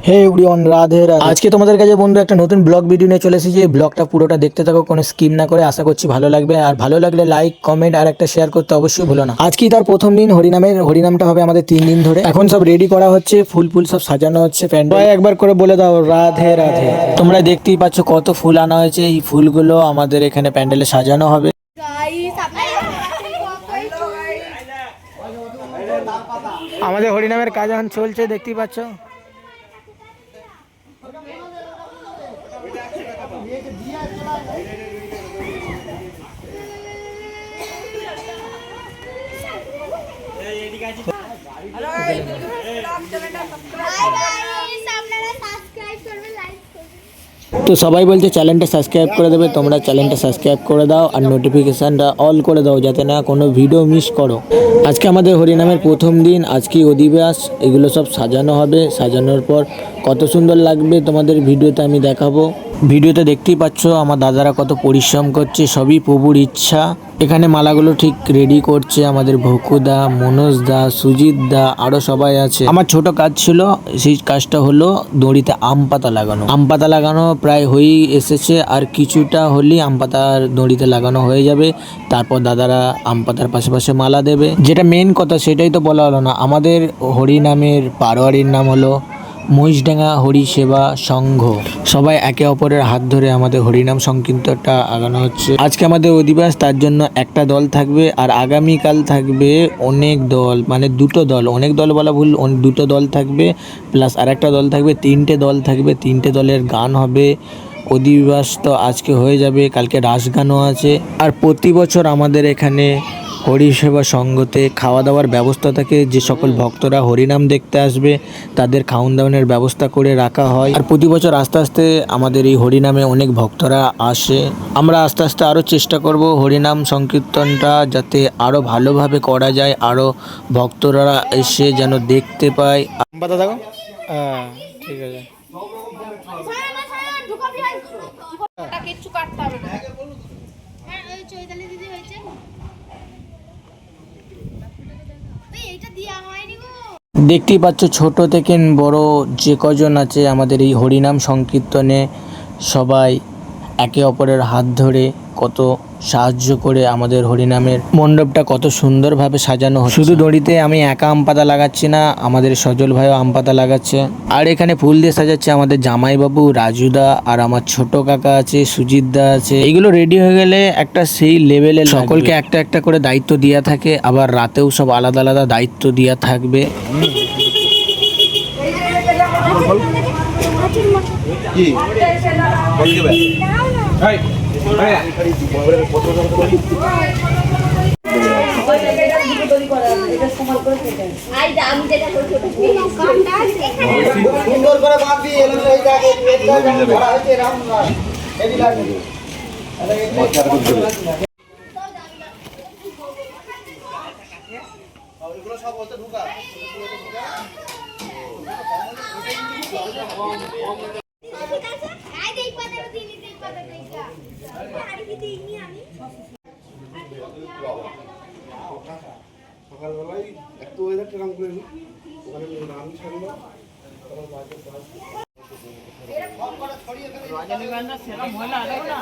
হে everyone, Radhe Radhe. আজকে তোমাদের কাছে বন্ধু একটা নতুন ব্লগ ভিডিও নিয়ে চলে এসেছি। ব্লগটা পুরোটা দেখতে থাকো, কোনো স্কিপ না করে। আশা করছি ভালো লাগবে, আর ভালো লাগলে লাইক কমেন্ট আর একটা শেয়ার করতে অবশ্যই ভুলো না। আজকেই তার প্রথম দিন হরিনামটা হবে আমাদের 3 দিন ধরে। এখন সব রেডি করা হচ্ছে, ফুল সব সাজানো হচ্ছে। প্যান্ডেল একবার করে বলে দাও রাধে রাধে। তোমরা দেখতেই পাচ্ছ কত ফুল আনা হয়েছে। এই ফুলগুলো আমাদের এখানে প্যান্ডেলে সাজানো হবে। আমাদের হরিনামের কাজ এখন চলছে, দেখতেই পাচ্ছ। তো সবাই বলছে চ্যানেলটা সাবস্ক্রাইব করে দেবে, তোমরা চ্যানেলটা সাবস্ক্রাইব করে দাও আর নোটিফিকেশানটা অল করে দাও যাতে না কোনো ভিডিও মিস করো। আজকে আমাদের হরিনামের প্রথম দিন, আজকে অধিবাস, এগুলো সব সাজানো হবে। সাজানোর পর কত সুন্দর লাগবে তোমাদের ভিডিওতে আমি দেখাবো। ভিডিওতে দেখতেই পাচ্ছ আমার দাদারা কত পরিশ্রম করছে, সবই প্রভুর ইচ্ছা। এখানে মালাগুলো ঠিক রেডি করছে আমাদের ভকুদা, মনোজ দা, সুজিত দা, আরো সবাই আছে। আমার ছোট কাজ ছিল, সেই কাজটা হলো দড়িতে আম পাতা লাগানো। আম পাতা লাগানো প্রায় হয়েই এসেছে, আর কিছুটা হলেই আম পাতার দড়িতে লাগানো হয়ে যাবে। তারপর দাদারা আম পাতার পাশে মালা দেবে। যেটা মেন কথা সেটাই তো বলা হলো না, আমাদের হরিনামের পারোয়ারির নাম হলো মহিষডাঙ্গা হরি সেবা সংঘ। সবাই একে অপরের হাত ধরে আমাদের হরিনাম সংকীর্তনটা আগানো হচ্ছে। আজকে আমাদের অধিবাস, তার জন্য একটা দল থাকবে, আর আগামীকাল থাকবে অনেক দল, মানে দুটো দল। অনেক দল বলা ভুল, দুটো দল থাকবে, প্লাস আর একটা দল থাকবে, 3টে দল থাকবে। 3টে দলের গান হবে। অধিবাস তো আজকে হয়ে যাবে, কালকে রাস গানও আছে। আর প্রতি বছর আমাদের এখানে হরিসেবা সংঘতে খাওয়া দাওয়ার ব্যবস্থা থাকে। যে সকল ভক্তরা হরিনাম দেখতে আসবে তাদের খাওয়ান দাওয়ানের ব্যবস্থা করে রাখা হয়। আর প্রতি বছর আস্তে আস্তে আমাদের এই হরিনামে অনেক ভক্তরা আসে। আমরা আস্তে আস্তে আরও চেষ্টা করব হরিনাম সংকীর্তনটা যাতে আরও ভালোভাবে করা যায়, আরও ভক্তরা এসে যেন দেখতে পায়। দেখো, হ্যাঁ ঠিক আছে। দেখতেই পাচ্ছ ছোট থেকে বড় যে কজন আছে আমাদের এই হরিনাম সংকীর্তনে, সবাই একে অপরের হাত ধরে কত সাহায্য করে আমাদের হরিনামের মণ্ডপটা কত সুন্দরভাবে সাজানো হচ্ছে। শুধু দড়িতে আমি একা আম পাতা লাগাচ্ছি না, আমাদের সজল ভাইও আম পাতা লাগাচ্ছে। আর এখানে ফুল দিয়ে সাজাচ্ছে আমাদের জামাইবাবু রাজুদা, আর আমার ছোট কাকা আছে, সুজিত দা আছে। এইগুলো রেডি হয়ে গেলে একটা সেই লেভেলে সকলকে একটা একটা করে দায়িত্ব দেওয়া থাকে, আবার রাতেও সব আলাদা আলাদা দায়িত্ব দেওয়া থাকবে। সকালবেলায় একটু ওয়েদারটা রাম করে নি, ওখানে রাম ছাড়লো। রজনীগন্ধা সেরকম হলে আলাদা না।